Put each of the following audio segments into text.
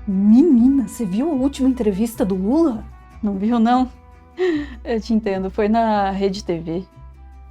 Menina, você viu a última entrevista do Lula? Não viu, não? Eu te entendo, foi na Rede TV.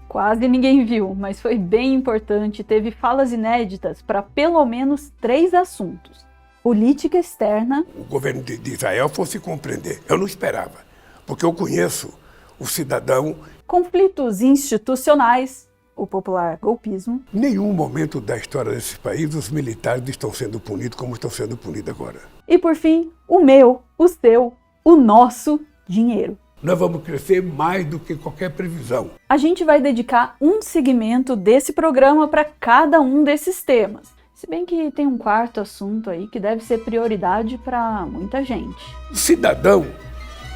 Quase ninguém viu, mas foi bem importante. Teve falas inéditas para pelo menos 3 assuntos. Política externa. O governo de Israel fosse compreender. Eu não esperava, porque eu conheço o cidadão. Conflitos institucionais, o popular golpismo. Em nenhum momento da história desse país os militares estão sendo punidos como estão sendo punidos agora. E por fim, o meu, o seu, o nosso dinheiro. Nós vamos crescer mais do que qualquer previsão. A gente vai dedicar um segmento desse programa para cada um desses temas. Se bem que tem um quarto assunto aí que deve ser prioridade para muita gente. O cidadão,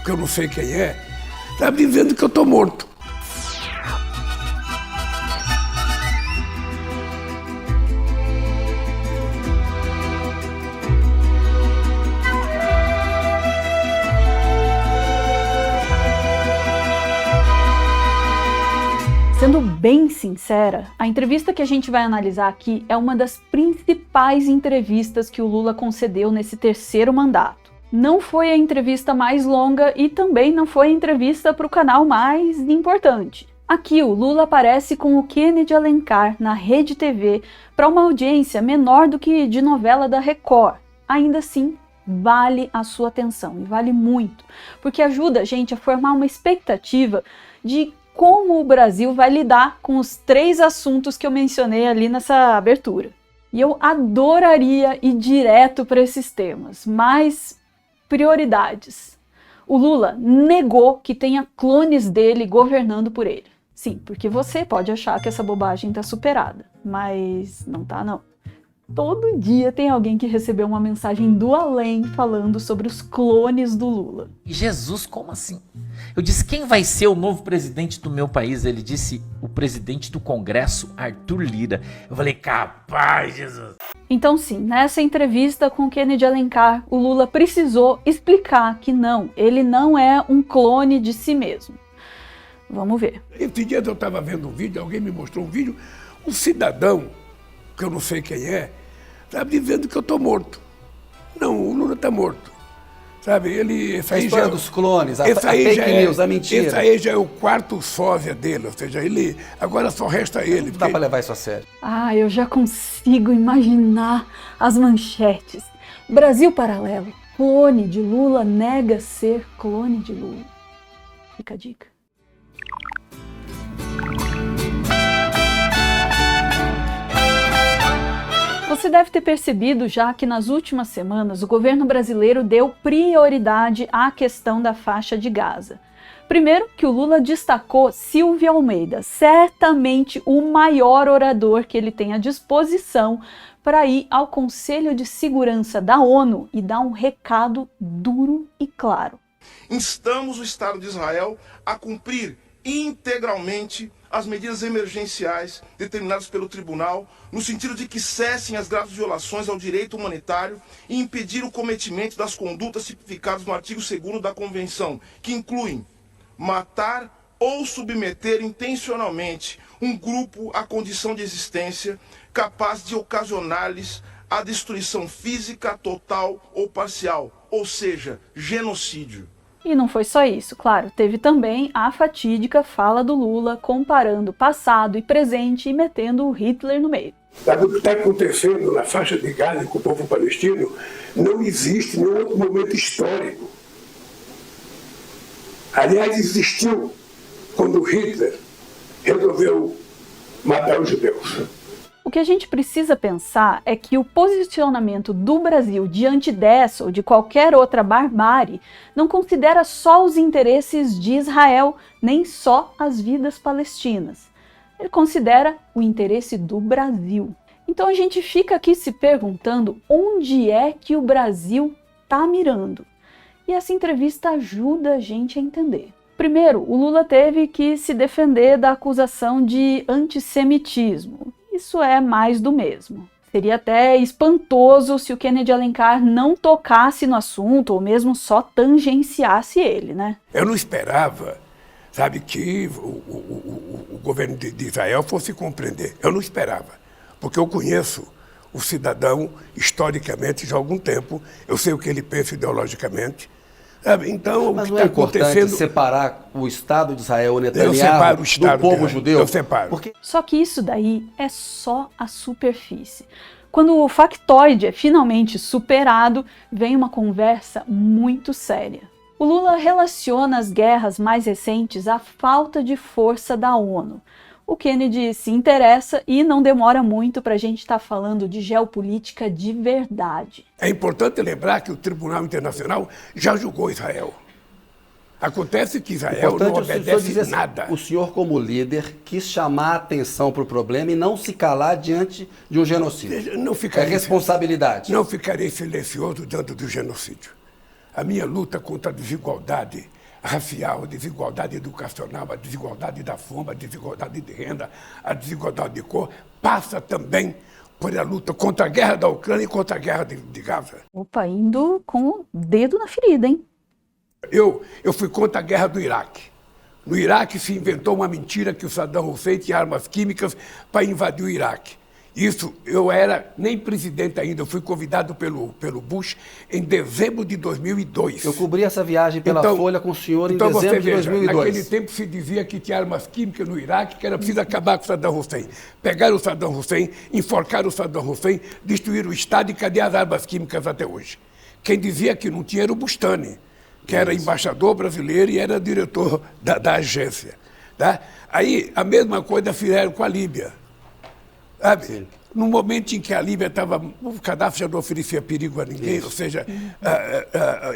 que eu não sei quem é, está dizendo que eu estou morto. Sendo bem sincera, a entrevista que a gente vai analisar aqui é uma das principais entrevistas que o Lula concedeu nesse 3º mandato. Não foi a entrevista mais longa e também não foi a entrevista para o canal mais importante. Aqui o Lula aparece com o Kennedy Alencar na Rede TV para uma audiência menor do que de novela da Record. Ainda assim, vale a sua atenção e vale muito, porque ajuda a gente a formar uma expectativa de como o Brasil vai lidar com os 3 assuntos que eu mencionei ali nessa abertura. E eu adoraria ir direto para esses temas, mas prioridades. O Lula negou que tenha clones dele governando por ele. Sim, porque você pode achar que essa bobagem está superada, mas não tá não. Todo dia tem alguém que recebeu uma mensagem do além falando sobre os clones do Lula. Jesus, como assim? Eu disse, quem vai ser o novo presidente do meu país? Ele disse, o presidente do Congresso, Arthur Lira. Eu falei, capaz, Jesus. Então sim, nessa entrevista com Kennedy Alencar, o Lula precisou explicar que não, ele não é um clone de si mesmo. Vamos ver. Esse dia eu estava vendo um vídeo, alguém me mostrou um vídeo, um cidadão, que eu não sei quem é, estava dizendo que eu estou morto. Não, o Lula está morto. Sabe, a história dos clones, a fake news, a mentira. Esse aí já é o 4º sósia dele, ou seja, ele agora só resta ele. Não dá para levar isso a sério. Ah, eu já consigo imaginar as manchetes. Brasil paralelo, clone de Lula nega ser clone de Lula. Fica a dica. Você deve ter percebido já que nas últimas semanas o governo brasileiro deu prioridade à questão da faixa de Gaza. Primeiro, que o Lula destacou Silvio Almeida, certamente o maior orador que ele tem à disposição para ir ao Conselho de Segurança da ONU e dar um recado duro e claro. Instamos o Estado de Israel a cumprir integralmente as medidas emergenciais determinadas pelo tribunal, no sentido de que cessem as graves violações ao direito humanitário e impedir o cometimento das condutas tipificadas no artigo 2º da Convenção, que incluem matar ou submeter intencionalmente um grupo à condição de existência capaz de ocasionar-lhes a destruição física total ou parcial, ou seja, genocídio. E não foi só isso, claro, teve também a fatídica fala do Lula comparando passado e presente e metendo o Hitler no meio. Sabe o que está acontecendo na faixa de Gaza com o povo palestino? Não existe nenhum outro momento histórico. Aliás, existiu quando Hitler resolveu matar os judeus. O que a gente precisa pensar é que o posicionamento do Brasil diante dessa ou de qualquer outra barbárie não considera só os interesses de Israel, nem só as vidas palestinas. Ele considera o interesse do Brasil. Então a gente fica aqui se perguntando onde é que o Brasil está mirando. E essa entrevista ajuda a gente a entender. Primeiro, o Lula teve que se defender da acusação de antissemitismo. Isso é mais do mesmo. Seria até espantoso se o Kennedy Alencar não tocasse no assunto ou mesmo só tangenciasse ele, né? Eu não esperava, sabe, que o governo de Israel fosse compreender. Eu não esperava, porque eu conheço o cidadão, historicamente, já há algum tempo, eu sei o que ele pensa ideologicamente. Sabe? Então, mas o que não está é importante acontecendo... separar o Estado de Israel, o Netanyahu, eu separo o Estado do povo de Israel. judeu? Eu separo. Porque... Só que isso daí é só a superfície. Quando o factoide é finalmente superado, vem uma conversa muito séria. O Lula relaciona as guerras mais recentes à falta de força da ONU. O Kennedy se interessa e não demora muito para a gente estar falando de geopolítica de verdade. É importante lembrar que o Tribunal Internacional já julgou Israel. Acontece que Israel não obedece nada. O senhor, como líder, quis chamar a atenção para o problema e não se calar diante de um genocídio. É responsabilidade. Não ficarei silencioso diante do genocídio. A minha luta contra a desigualdade racial, a desigualdade educacional, a desigualdade da fome, a desigualdade de renda, a desigualdade de cor, passa também por a luta contra a guerra da Ucrânia e contra a guerra de Gaza. Opa, indo com o dedo na ferida, hein? Eu fui contra a guerra do Iraque. No Iraque se inventou uma mentira que o Saddam Hussein tinha armas químicas para invadir o Iraque. Isso, eu era nem presidente ainda, eu fui convidado pelo Bush em dezembro de 2002. Eu cobri essa viagem pela Folha com o senhor em dezembro de 2002. Naquele tempo se dizia que tinha armas químicas no Iraque, que era preciso acabar com o Saddam Hussein. Pegaram o Saddam Hussein, enforcaram o Saddam Hussein, destruíram o Estado e cadê as armas químicas até hoje? Quem dizia que não tinha era o Bustani, que era embaixador brasileiro e era diretor da agência. Tá? Aí, a mesma coisa fizeram com a Líbia. Sabe? Sim. No momento em que a Líbia estava... O Gaddafi já não oferecia perigo a ninguém, ou seja,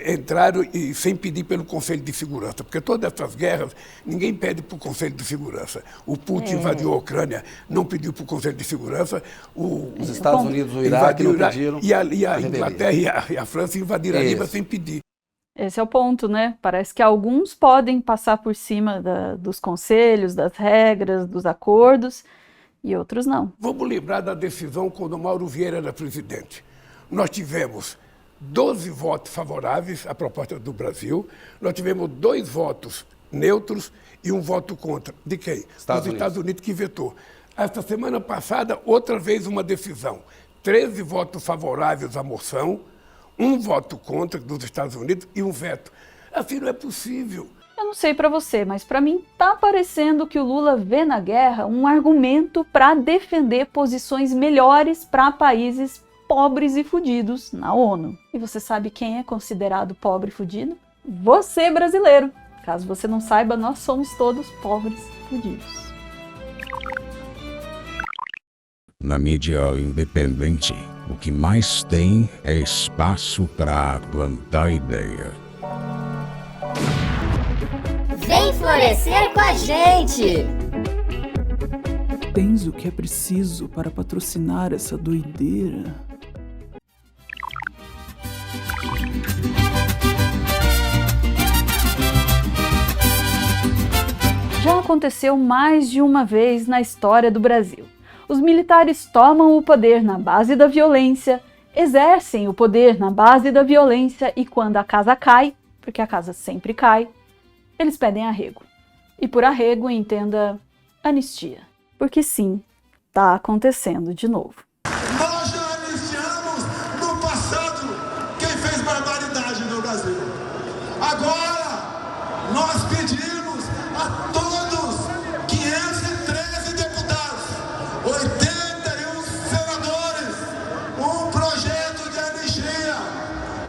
entraram e sem pedir pelo Conselho de Segurança, porque todas essas guerras, ninguém pede para o Conselho de Segurança. O Putin invadiu a Ucrânia, não pediu para o Conselho de Segurança. Os Estados Unidos e o Iraque não pediram. E a Inglaterra e a França invadiram a Líbia sem pedir. Esse é o ponto, né? Parece que alguns podem passar por cima dos conselhos, das regras, dos acordos, e outros não. Vamos lembrar da decisão quando Mauro Vieira era presidente. Nós tivemos 12 votos favoráveis à proposta do Brasil, nós tivemos 2 votos neutros e 1 voto contra. De quem? Dos Estados Unidos, que vetou. Esta semana passada, outra vez uma decisão. 13 votos favoráveis à moção, 1 voto contra dos Estados Unidos e 1 veto. Assim não é possível. Eu não sei para você, mas para mim tá parecendo que o Lula vê na guerra um argumento para defender posições melhores para países pobres e fudidos na ONU. E você sabe quem é considerado pobre e fudido? Você, brasileiro. Caso você não saiba, nós somos todos pobres e fudidos. Na mídia independente, o que mais tem é espaço para plantar ideia. Vem florescer com a gente! Tens o que é preciso para patrocinar essa doideira? Já aconteceu mais de uma vez na história do Brasil. Os militares tomam o poder na base da violência, exercem o poder na base da violência e quando a casa cai, porque a casa sempre cai, eles pedem arrego. E por arrego, entenda anistia. Porque sim, tá acontecendo de novo. Nós já anistiamos no passado quem fez barbaridade no Brasil. Agora, nós pedimos a todos 513 deputados, 81 senadores, um projeto de anistia.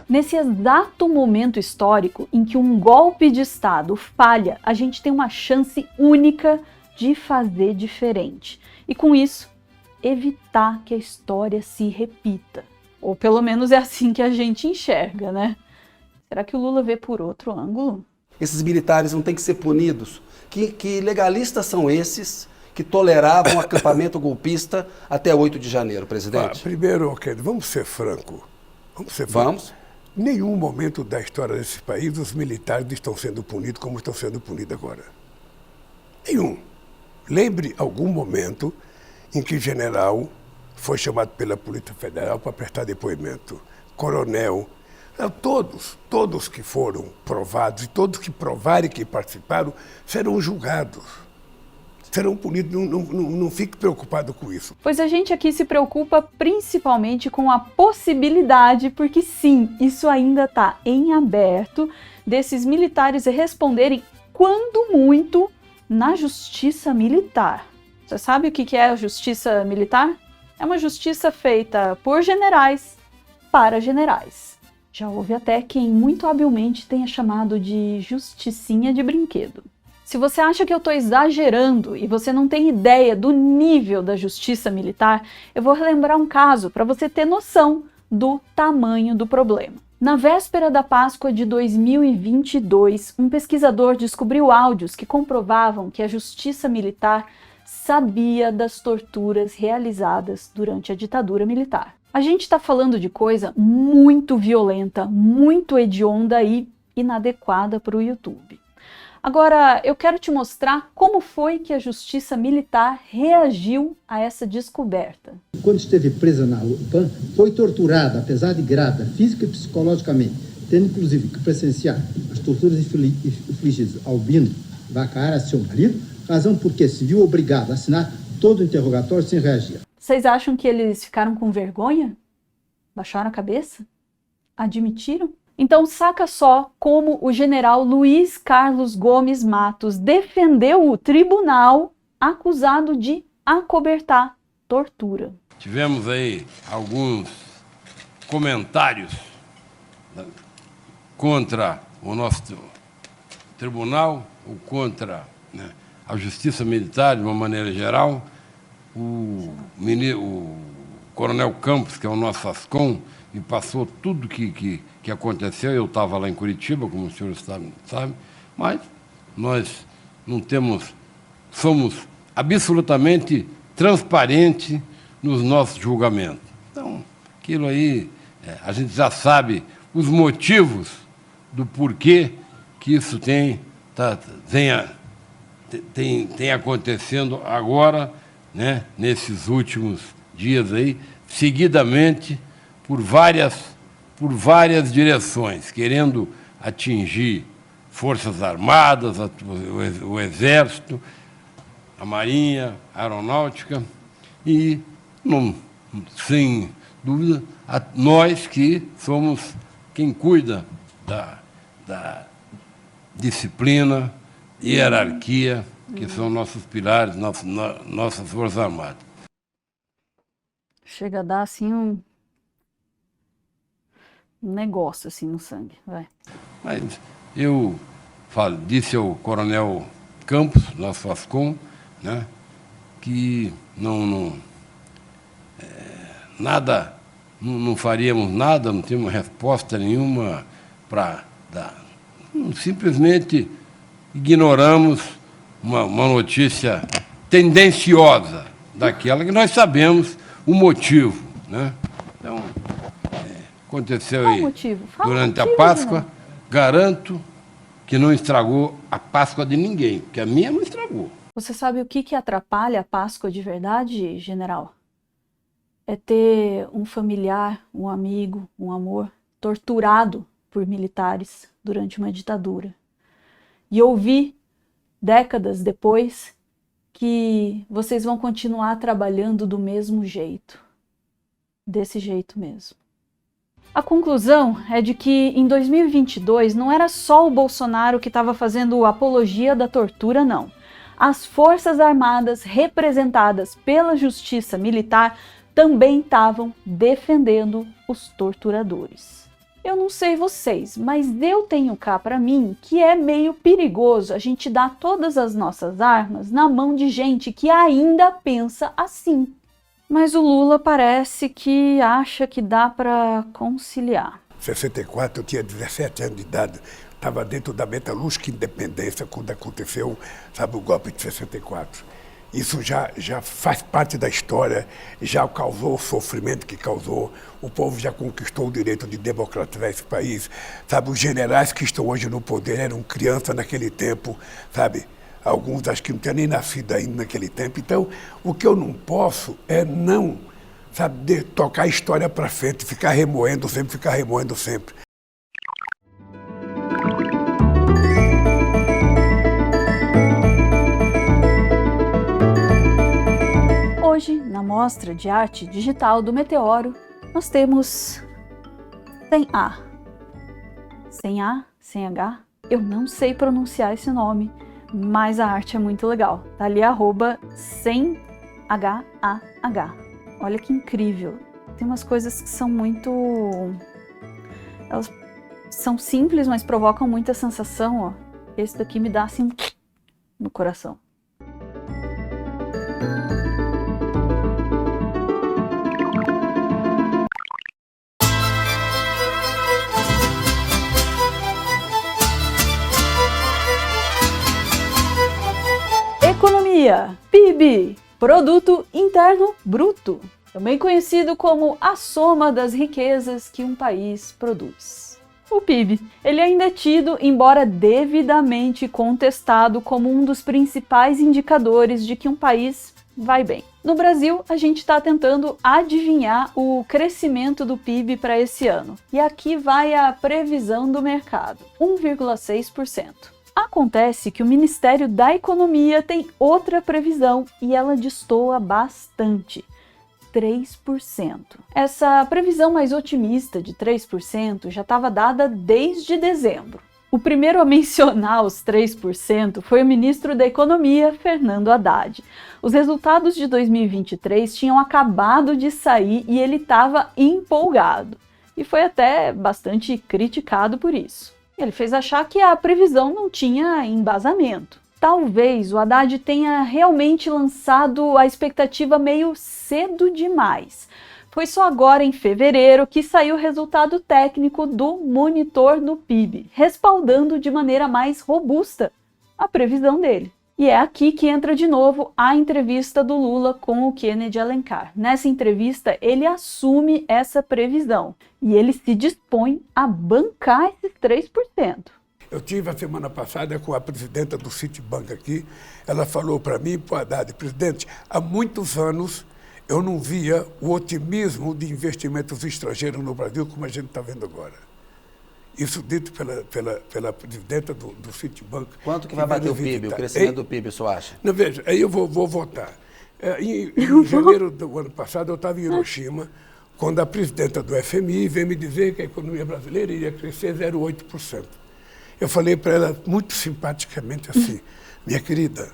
Nesse exato momento histórico em que um golpe de Estado falha, a gente tem uma chance única de fazer diferente. E com isso, evitar que a história se repita. Ou pelo menos é assim que a gente enxerga, né? Será que o Lula vê por outro ângulo? Esses militares não têm que ser punidos. Que legalistas são esses que toleravam o acampamento golpista até 8 de janeiro, presidente? Primeiro, vamos ser francos. Vamos? Em nenhum momento da história desse país os militares estão sendo punidos como estão sendo punidos agora. Nenhum. Lembre algum momento em que general foi chamado pela Polícia Federal para prestar depoimento. Coronel. Todos que foram provados e todos que provarem que participaram serão julgados. Serão punidos, não fique preocupado com isso. Pois a gente aqui se preocupa principalmente com a possibilidade, porque sim, isso ainda está em aberto, desses militares responderem, quando muito, na justiça militar. Você sabe o que é a justiça militar? É uma justiça feita por generais para generais. Já houve até quem muito habilmente tenha chamado de justicinha de brinquedo. Se você acha que eu estou exagerando e você não tem ideia do nível da justiça militar, eu vou relembrar um caso para você ter noção do tamanho do problema. Na véspera da Páscoa de 2022, um pesquisador descobriu áudios que comprovavam que a justiça militar sabia das torturas realizadas durante a ditadura militar. A gente está falando de coisa muito violenta, muito hedionda e inadequada para o YouTube. Agora, eu quero te mostrar como foi que a justiça militar reagiu a essa descoberta. Quando esteve presa na UPAM, foi torturada, apesar de grávida, física e psicologicamente, tendo inclusive que presenciar as torturas infligidas ao Bino Vacara, seu marido, razão porque se viu obrigado a assinar todo o interrogatório sem reagir. Vocês acham que eles ficaram com vergonha? Baixaram a cabeça? Admitiram? Então saca só como o general Luiz Carlos Gomes Matos defendeu o tribunal acusado de acobertar tortura. Tivemos aí alguns comentários contra o nosso tribunal, ou contra a justiça militar de uma maneira geral. O coronel Campos, que é o nosso ASCOM, me passou tudo que aconteceu. Eu estava lá em Curitiba, como o senhor sabe, mas nós não temos, somos absolutamente transparentes nos nossos julgamentos. Então, aquilo aí, a gente já sabe os motivos do porquê que isso tem acontecendo agora, né, nesses últimos dias aí, seguidamente, por várias direções, querendo atingir Forças Armadas, o Exército, a Marinha, a Aeronáutica e, sem dúvida, nós que somos quem cuida da disciplina, hierarquia, que são nossos pilares, nossas Forças Armadas. Chega a dar assim um negócio assim no sangue, vai. Mas eu disse ao coronel Campos, nosso ASCOM, né, que não faríamos nada, não tínhamos resposta nenhuma para dar. Simplesmente ignoramos uma notícia tendenciosa daquela que nós sabemos o motivo, né? Então, aconteceu aí durante a Páscoa. Garanto que não estragou a Páscoa de ninguém, porque a minha não estragou. Você sabe o que atrapalha a Páscoa de verdade, general? É ter um familiar, um amigo, um amor torturado por militares durante uma ditadura. E ouvir, décadas depois, que vocês vão continuar trabalhando do mesmo jeito. Desse jeito mesmo. A conclusão é de que em 2022 não era só o Bolsonaro que estava fazendo apologia da tortura, não. As Forças Armadas, representadas pela Justiça Militar, também estavam defendendo os torturadores. Eu não sei vocês, mas eu tenho cá para mim que é meio perigoso a gente dar todas as nossas armas na mão de gente que ainda pensa assim. Mas o Lula parece que acha que dá para conciliar. Em 64, eu tinha 17 anos de idade, estava dentro da metalúrgica Independência quando aconteceu, sabe, o golpe de 64. Isso já faz parte da história, já causou o sofrimento que causou, o povo já conquistou o direito de democratizar esse país, sabe, os generais que estão hoje no poder eram crianças naquele tempo, sabe, alguns acho que não tinham nem nascido ainda naquele tempo. Então, o que eu não posso é não, sabe, tocar a história para frente, ficar remoendo sempre. na mostra de arte digital do Meteoro, nós temos sem A, sem H, eu não sei pronunciar esse nome, mas a arte é muito legal. Tá ali sem H-A-H. Olha que incrível. Tem umas coisas que são muito... Elas são simples, mas provocam muita sensação, ó. Esse daqui me dá assim no coração. Economia, PIB, Produto Interno Bruto, também conhecido como a soma das riquezas que um país produz. O PIB, ele ainda é tido, embora devidamente contestado, como um dos principais indicadores de que um país vai bem. No Brasil, a gente está tentando adivinhar o crescimento do PIB para esse ano. E aqui vai a previsão do mercado, 1,6%. Acontece que o Ministério da Economia tem outra previsão e ela destoa bastante, 3%. Essa previsão mais otimista de 3% já estava dada desde dezembro. O primeiro a mencionar os 3% foi o ministro da Economia, Fernando Haddad. Os resultados de 2023 tinham acabado de sair e ele estava empolgado. E foi até bastante criticado por isso. Ele fez achar que a previsão não tinha embasamento. Talvez o Haddad tenha realmente lançado a expectativa meio cedo demais. Foi só agora, em fevereiro, que saiu o resultado técnico do monitor do PIB, respaldando de maneira mais robusta a previsão dele. E é aqui que entra de novo a entrevista do Lula com o Kennedy Alencar. Nessa entrevista, ele assume essa previsão e ele se dispõe a bancar esses 3%. Eu tive a semana passada com a presidenta do Citibank aqui, ela falou para mim, para o Haddad, presidente, há muitos anos eu não via o otimismo de investimentos estrangeiros no Brasil como a gente está vendo agora. Isso dito pela presidenta do Citibank. Quanto que vai bater o PIB, o crescimento do PIB, o senhor acha? Não, veja, aí eu vou votar. Em janeiro do ano passado, eu estava em Hiroshima, quando a presidenta do FMI veio me dizer que a economia brasileira iria crescer 0,8%. Eu falei para ela muito simpaticamente assim, minha querida,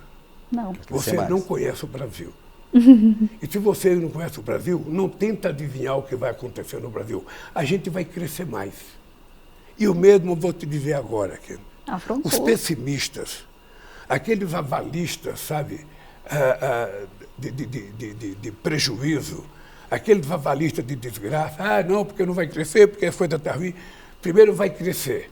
você não conhece o Brasil. E se você não conhece o Brasil, não tenta adivinhar o que vai acontecer no Brasil. A gente vai crescer mais. E o mesmo vou te dizer agora, Ken. Os pessimistas, aqueles avalistas, sabe, de prejuízo, aqueles avalistas de desgraça, não, porque não vai crescer, porque a coisa está ruim. Primeiro vai crescer.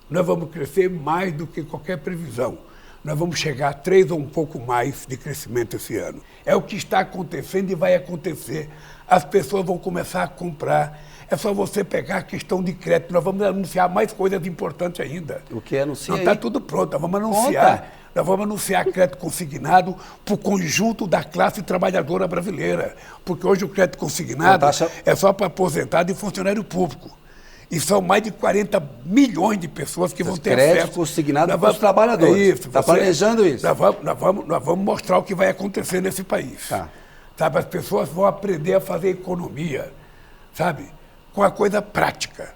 Nós vamos crescer mais do que qualquer previsão. Nós vamos chegar a 3 ou um pouco mais de crescimento esse ano. É o que está acontecendo e vai acontecer. As pessoas vão começar a comprar. É só você pegar a questão de crédito. Nós vamos anunciar mais coisas importantes ainda. O que anuncia? Não está tudo pronto. Nós vamos anunciar. Nós vamos anunciar crédito consignado para o conjunto da classe trabalhadora brasileira. Porque hoje o crédito consignado é só para aposentado e funcionário público. E são mais de 40 milhões de pessoas que vão ter acesso. Crédito consignado para os trabalhadores. É isso. Está planejando isso? Nós vamos mostrar o que vai acontecer nesse país. Tá. Sabe, as pessoas vão aprender a fazer economia, sabe, com a coisa prática.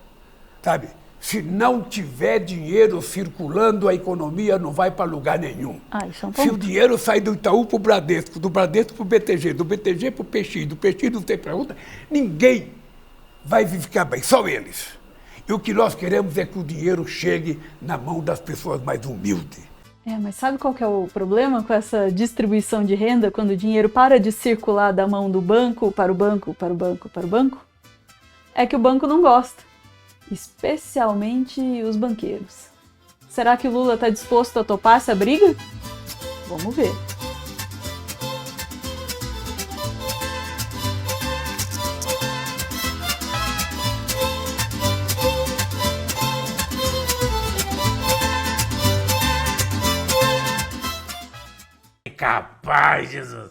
Sabe? Se não tiver dinheiro circulando, a economia não vai para lugar nenhum. Isso é um ponto. Se o dinheiro sai do Itaú para o Bradesco, do Bradesco para o BTG, do BTG para o PX, do PX não tem para outra, ninguém vai ficar bem, só eles. E o que nós queremos é que o dinheiro chegue na mão das pessoas mais humildes. Mas sabe qual que é o problema com essa distribuição de renda quando o dinheiro para de circular da mão do banco para o banco, para o banco, para o banco? É que o banco não gosta, especialmente os banqueiros. Será que o Lula está disposto a topar essa briga? Vamos ver. Capaz, Jesus.